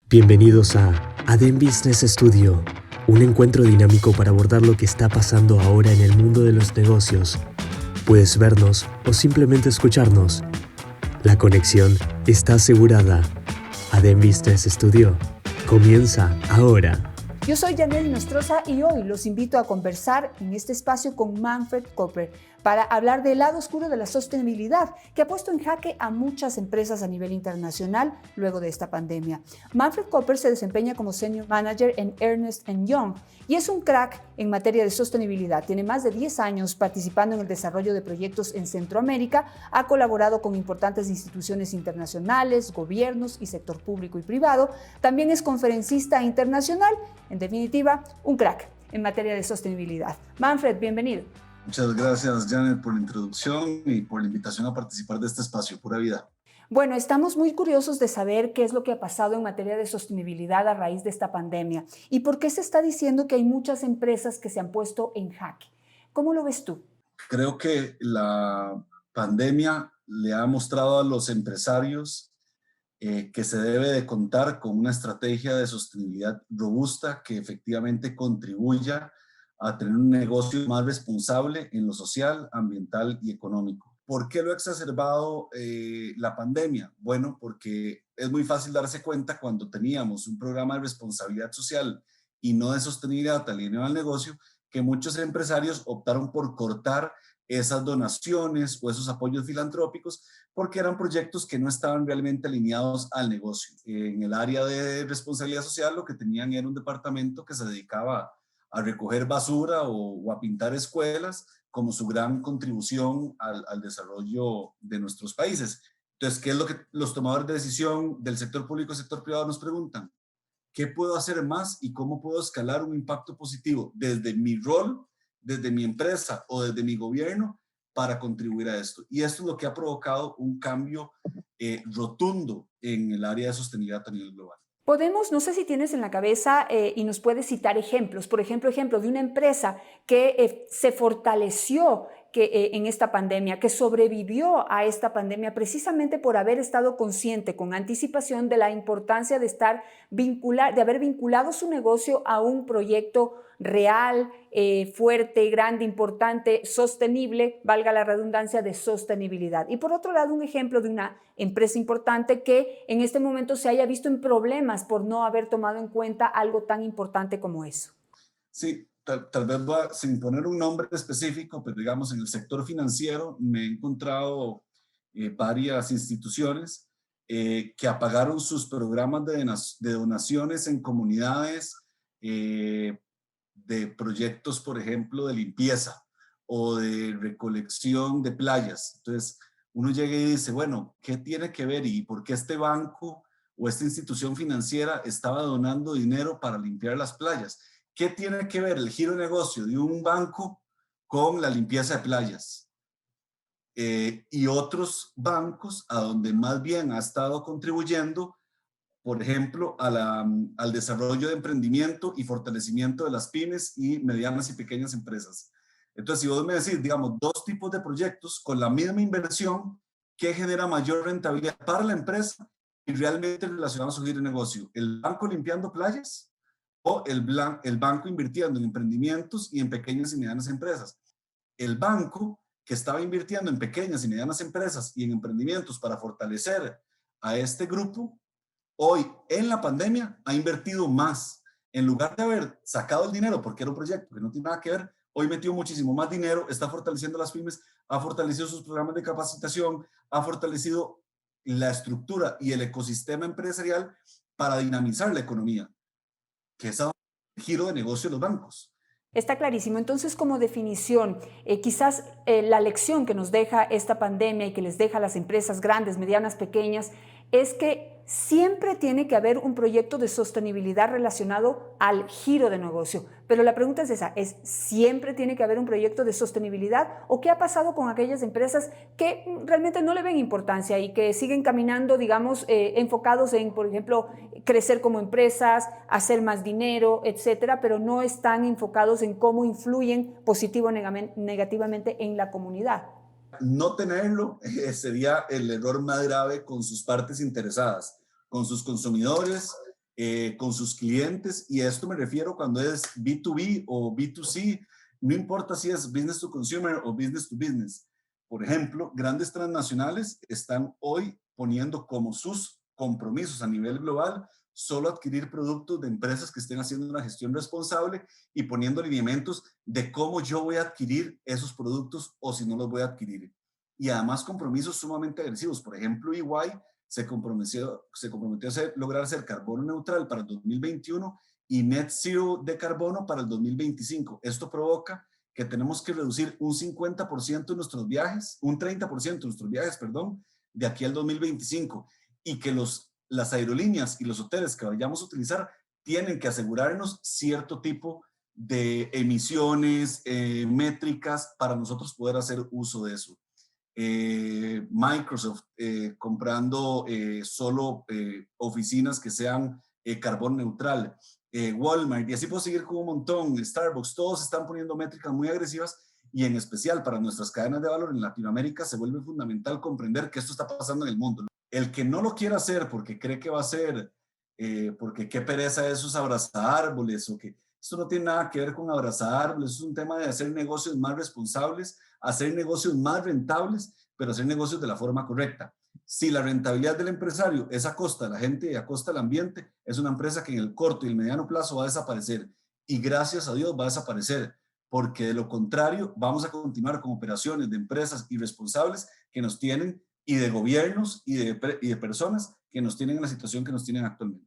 Bienvenidos a ADEN Business Studio, un encuentro dinámico para abordar lo que está pasando ahora en el mundo de los negocios. Puedes vernos o simplemente escucharnos. La conexión está asegurada. ADEN Business Studio comienza ahora. Yo soy Janelle Nostroza y hoy los invito a conversar en este espacio con Manfred Koper para hablar del lado oscuro de la sostenibilidad que ha puesto en jaque a muchas empresas a nivel internacional luego de esta pandemia. Manfred Koper se desempeña como Senior Manager en Ernst & Young y es un crack en materia de sostenibilidad. Tiene más de 10 años participando en el desarrollo de proyectos en Centroamérica, ha colaborado con importantes instituciones internacionales, gobiernos y sector público y privado. También es conferencista internacional. En definitiva, un crack en materia de sostenibilidad. Manfred, bienvenido. Muchas gracias, Janet, por la introducción y por la invitación a participar de este espacio, Pura Vida. Bueno, estamos muy curiosos de saber qué es lo que ha pasado en materia de sostenibilidad a raíz de esta pandemia y por qué se está diciendo que hay muchas empresas que se han puesto en jaque. ¿Cómo lo ves tú? Creo que la pandemia le ha mostrado a los empresarios que se debe de contar con una estrategia de sostenibilidad robusta que efectivamente contribuya a tener un negocio más responsable en lo social, ambiental y económico. ¿Por qué lo ha exacerbado la pandemia? Bueno, porque es muy fácil darse cuenta cuando teníamos un programa de responsabilidad social y no de sostenibilidad alineado al negocio, que muchos empresarios optaron por cortar esas donaciones o esos apoyos filantrópicos porque eran proyectos que no estaban realmente alineados al negocio. En el área de responsabilidad social lo que tenían era un departamento que se dedicaba a recoger basura o a pintar escuelas como su gran contribución al desarrollo de nuestros países. Entonces, ¿qué es lo que los tomadores de decisión del sector público y sector privado nos preguntan? ¿Qué puedo hacer más y cómo puedo escalar un impacto positivo desde mi rol, desde mi empresa o desde mi gobierno para contribuir a esto? Y esto es lo que ha provocado un cambio rotundo en el área de sostenibilidad a nivel global. Podemos, no sé si tienes en la cabeza y nos puedes citar ejemplos, por ejemplo, de una empresa que se fortaleció en esta pandemia, que sobrevivió a esta pandemia precisamente por haber estado consciente con anticipación de la importancia de de haber vinculado su negocio a un proyecto real, fuerte, grande, importante, sostenible, valga la redundancia, de sostenibilidad. Y por otro lado, un ejemplo de una empresa importante que en este momento se haya visto en problemas por no haber tomado en cuenta algo tan importante como eso. Sí, tal vez sin poner un nombre específico, pero digamos en el sector financiero me he encontrado varias instituciones que apagaron sus programas de donaciones en comunidades de proyectos, por ejemplo, de limpieza o de recolección de playas. Entonces, uno llega y dice, bueno, ¿qué tiene que ver y por qué este banco o esta institución financiera estaba donando dinero para limpiar las playas? ¿Qué tiene que ver el giro de negocio de un banco con la limpieza de playas? Y otros bancos a donde más bien ha estado contribuyendo, por ejemplo, al desarrollo de emprendimiento y fortalecimiento de las pymes y medianas y pequeñas empresas. Entonces, si vos me decís, digamos, dos tipos de proyectos con la misma inversión, ¿qué genera mayor rentabilidad para la empresa y realmente relacionado a su giro de negocio? ¿El banco limpiando playas o el banco invirtiendo en emprendimientos y en pequeñas y medianas empresas? El banco que estaba invirtiendo en pequeñas y medianas empresas y en emprendimientos para fortalecer a este grupo, hoy en la pandemia ha invertido más. En lugar de haber sacado el dinero porque era un proyecto que no tiene nada que ver, hoy metió muchísimo más dinero, está fortaleciendo las pymes, ha fortalecido sus programas de capacitación, ha fortalecido la estructura y el ecosistema empresarial para dinamizar la economía, que es el giro de negocio de los bancos. Está clarísimo. Entonces, como definición, quizás la lección que nos deja esta pandemia y que les deja a las empresas grandes, medianas, pequeñas, es que siempre tiene que haber un proyecto de sostenibilidad relacionado al giro de negocio. Pero la pregunta es esa, ¿es siempre tiene que haber un proyecto de sostenibilidad? ¿O qué ha pasado con aquellas empresas que realmente no le ven importancia y que siguen caminando, digamos, enfocados en, por ejemplo, crecer como empresas, hacer más dinero, etcétera, pero no están enfocados en cómo influyen positivo o negativamente en la comunidad? No tenerlo sería el error más grave con sus partes interesadas, con sus consumidores con sus clientes, y a esto me refiero cuando es B2B o B2C, no importa si es business to consumer o business to business. Por ejemplo, grandes transnacionales están hoy poniendo como sus compromisos a nivel global solo adquirir productos de empresas que estén haciendo una gestión responsable y poniendo lineamientos de cómo yo voy a adquirir esos productos o si no los voy a adquirir. Y además compromisos sumamente agresivos. Por ejemplo, EY se comprometió a lograr ser carbono neutral para el 2021 y net zero de carbono para el 2025. Esto provoca que tenemos que reducir un 50% de nuestros viajes, un 30% de nuestros viajes, perdón, de aquí al 2025, y que las aerolíneas y los hoteles que vayamos a utilizar tienen que asegurarnos cierto tipo de emisiones, métricas, para nosotros poder hacer uso de eso. Microsoft comprando solo oficinas que sean carbono neutral, Walmart, y así puedo seguir con un montón, Starbucks, todos están poniendo métricas muy agresivas, y en especial para nuestras cadenas de valor en Latinoamérica se vuelve fundamental comprender que esto está pasando en el mundo. El que no lo quiera hacer porque cree que va a ser, porque qué pereza eso es abrazar árboles, o que esto no tiene nada que ver con abrazar árboles, es un tema de hacer negocios más responsables, hacer negocios más rentables, pero hacer negocios de la forma correcta. Si la rentabilidad del empresario es a costa de la gente y a costa del ambiente, es una empresa que en el corto y el mediano plazo va a desaparecer. Y gracias a Dios va a desaparecer, porque de lo contrario vamos a continuar con operaciones de empresas irresponsables que nos tienen, y de gobiernos y de personas que nos tienen en la situación que nos tienen actualmente.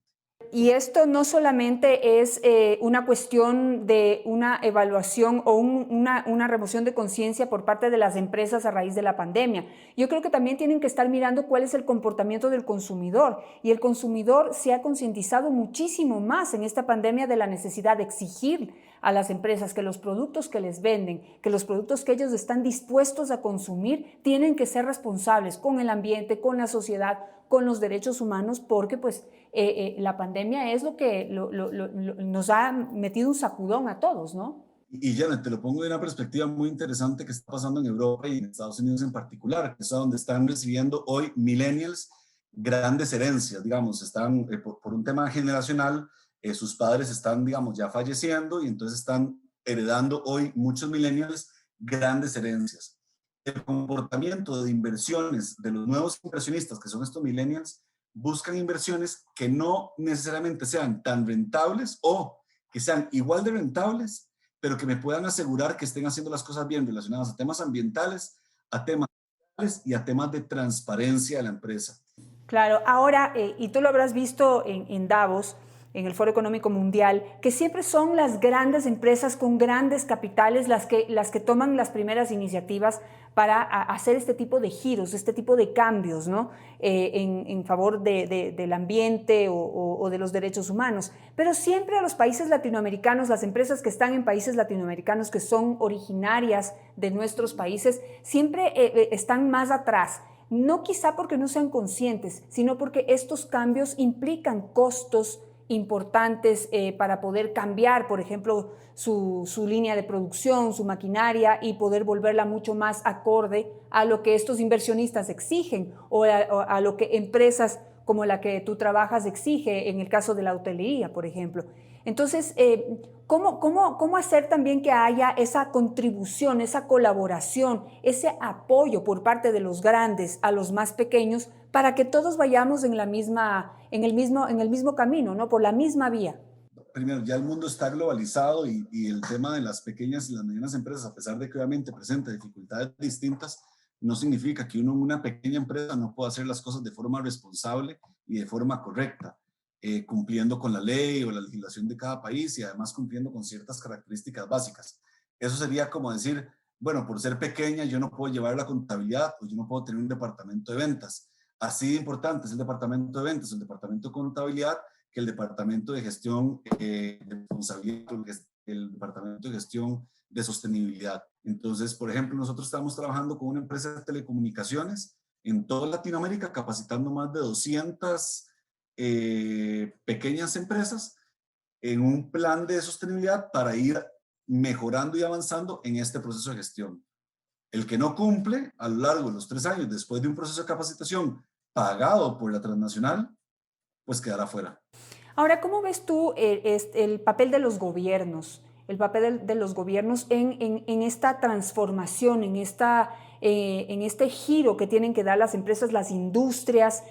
Y esto no solamente es una cuestión de una evaluación o una remoción de conciencia por parte de las empresas a raíz de la pandemia. Yo creo que también tienen que estar mirando cuál es el comportamiento del consumidor. Y el consumidor se ha concientizado muchísimo más en esta pandemia de la necesidad de exigir a las empresas que los productos que les venden, que los productos que ellos están dispuestos a consumir, tienen que ser responsables con el ambiente, con la sociedad, con los derechos humanos, porque pues la pandemia es lo que nos ha metido un sacudón a todos, ¿no? Y Janet, te lo pongo de una perspectiva muy interesante que está pasando en Europa y en Estados Unidos en particular, que es donde están recibiendo hoy millennials grandes herencias, digamos, están por un tema generacional, sus padres están, digamos, ya falleciendo, y entonces están heredando hoy muchos millennials grandes herencias. El comportamiento de inversiones de los nuevos inversionistas, que son estos millennials, buscan inversiones que no necesariamente sean tan rentables o que sean igual de rentables, pero que me puedan asegurar que estén haciendo las cosas bien relacionadas a temas ambientales, a temas sociales y a temas de transparencia de la empresa. Claro, ahora, y tú lo habrás visto en Davos, en el Foro Económico Mundial, que siempre son las grandes empresas con grandes capitales las que toman las primeras iniciativas para hacer este tipo de giros, este tipo de cambios, ¿no? En favor del ambiente o de los derechos humanos. Pero siempre a los países latinoamericanos, las empresas que están en países latinoamericanos que son originarias de nuestros países, siempre están más atrás. No quizá porque no sean conscientes, sino porque estos cambios implican costos importantes para poder cambiar, por ejemplo, su línea de producción, su maquinaria, y poder volverla mucho más acorde a lo que estos inversionistas exigen o a lo que empresas como la que tú trabajas exige, en el caso de la hotelería, por ejemplo. Entonces, ¿cómo hacer también que haya esa contribución, esa colaboración, ese apoyo por parte de los grandes a los más pequeños para que todos vayamos en el mismo camino, ¿no? Por la misma vía? Primero, ya el mundo está globalizado, y el tema de las pequeñas y las medianas empresas, a pesar de que obviamente presenta dificultades distintas, no significa que uno en una pequeña empresa no pueda hacer las cosas de forma responsable y de forma correcta, cumpliendo con la ley o la legislación de cada país, y además cumpliendo con ciertas características básicas. Eso sería como decir, bueno, por ser pequeña yo no puedo llevar la contabilidad, o yo no puedo tener un departamento de ventas. Así de importante es el departamento de ventas, el departamento de contabilidad, que el departamento de gestión de responsabilidad, el departamento de gestión de sostenibilidad. Entonces, por ejemplo, nosotros estamos trabajando con una empresa de telecomunicaciones en toda Latinoamérica, capacitando más de 200 pequeñas empresas en un plan de sostenibilidad para ir mejorando y avanzando en este proceso de gestión. El que no cumple a lo largo de los 3 años, después de un proceso de capacitación pagado por la transnacional, pues quedará fuera. Ahora, ¿cómo ves tú el papel de los gobiernos? El papel de los gobiernos en esta transformación, en este giro que tienen que dar las empresas, las industrias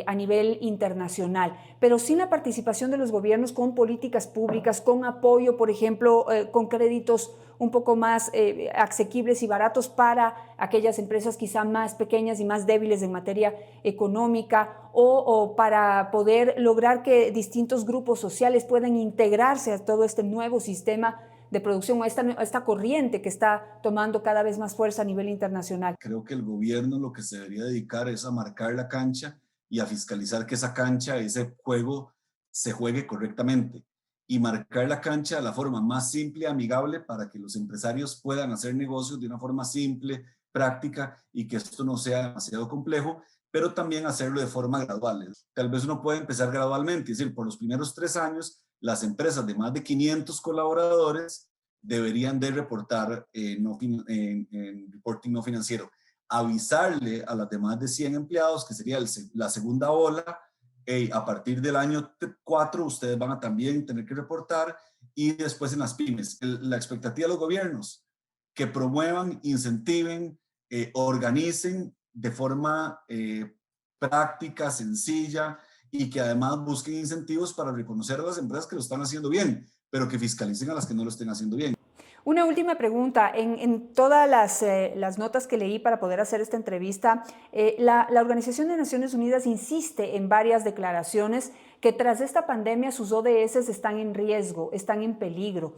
a nivel internacional, pero sin la participación de los gobiernos con políticas públicas, con apoyo, por ejemplo, con créditos un poco más asequibles y baratos para aquellas empresas quizá más pequeñas y más débiles en materia económica, o para poder lograr que distintos grupos sociales puedan integrarse a todo este nuevo sistema de producción, a esta corriente que está tomando cada vez más fuerza a nivel internacional. Creo que el gobierno lo que se debería dedicar es a marcar la cancha y a fiscalizar que esa cancha, ese juego, se juegue correctamente y marcar la cancha de la forma más simple y amigable para que los empresarios puedan hacer negocios de una forma simple, práctica y que esto no sea demasiado complejo, pero también hacerlo de forma gradual. Tal vez uno puede empezar gradualmente, es decir, por los primeros 3 años, las empresas de más de 500 colaboradores deberían de reportar en reporting no financiero. Avisarle a las demás de 100 empleados, que sería la segunda ola, a partir del año 4 ustedes van a también tener que reportar, y después en las pymes. La expectativa de los gobiernos, que promuevan, incentiven, organicen de forma práctica, sencilla, y que además busquen incentivos para reconocer a las empresas que lo están haciendo bien, pero que fiscalicen a las que no lo estén haciendo bien. Una última pregunta. En todas las notas que leí para poder hacer esta entrevista, la Organización de Naciones Unidas insiste en varias declaraciones que tras esta pandemia sus ODS están en riesgo, están en peligro.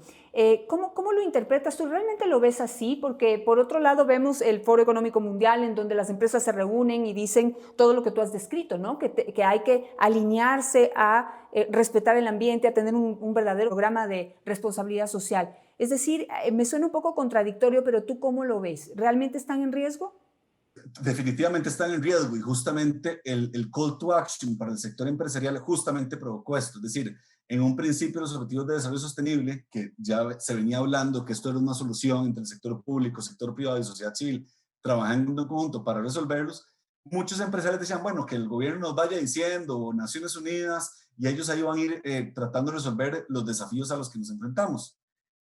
¿Cómo lo interpretas tú? ¿Realmente lo ves así? Porque por otro lado vemos el Foro Económico Mundial, en donde las empresas se reúnen y dicen todo lo que tú has descrito, ¿no? Que hay que alinearse a respetar el ambiente, a tener un verdadero programa de responsabilidad social. Es decir, me suena un poco contradictorio, pero ¿tú cómo lo ves? ¿Realmente están en riesgo? Definitivamente están en riesgo, y justamente el call to action para el sector empresarial justamente provocó esto. Es decir, en un principio los objetivos de desarrollo sostenible, que ya se venía hablando que esto era una solución entre el sector público, sector privado y sociedad civil, trabajando en conjunto para resolverlos, muchos empresarios decían, bueno, que el gobierno nos vaya diciendo, o Naciones Unidas, y ellos ahí van a ir tratando de resolver los desafíos a los que nos enfrentamos.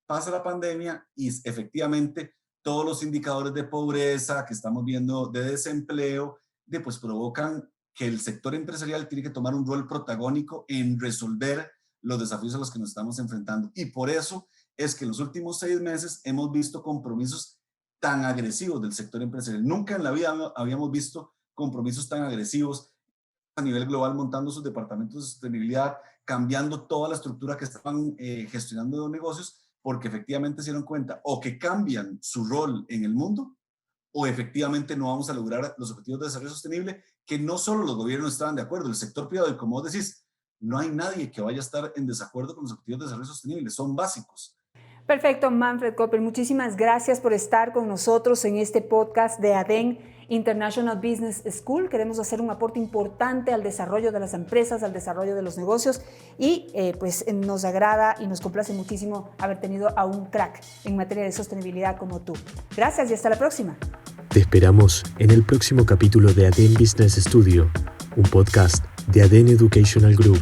Pasa la pandemia y efectivamente todos los indicadores de pobreza que estamos viendo, de desempleo, pues provocan que el sector empresarial tiene que tomar un rol protagónico en resolver los desafíos a los que nos estamos enfrentando. Y por eso es que en los últimos 6 meses hemos visto compromisos tan agresivos del sector empresarial. Nunca en la vida habíamos visto compromisos tan agresivos a nivel global, montando sus departamentos de sostenibilidad, cambiando toda la estructura que estaban gestionando los negocios, porque efectivamente se dieron cuenta o que cambian su rol en el mundo, o efectivamente no vamos a lograr los objetivos de desarrollo sostenible, que no solo los gobiernos estaban de acuerdo, el sector privado, y como vos decís, no hay nadie que vaya a estar en desacuerdo con los objetivos de desarrollo sostenible, son básicos. Perfecto, Manfred Koppel, muchísimas gracias por estar con nosotros en este podcast de ADEN International Business School. Queremos hacer un aporte importante al desarrollo de las empresas, al desarrollo de los negocios, y pues nos agrada y nos complace muchísimo haber tenido a un crack en materia de sostenibilidad como tú. Gracias y hasta la próxima. Te esperamos en el próximo capítulo de ADEN Business Studio, un podcast de ADEN Educational Group.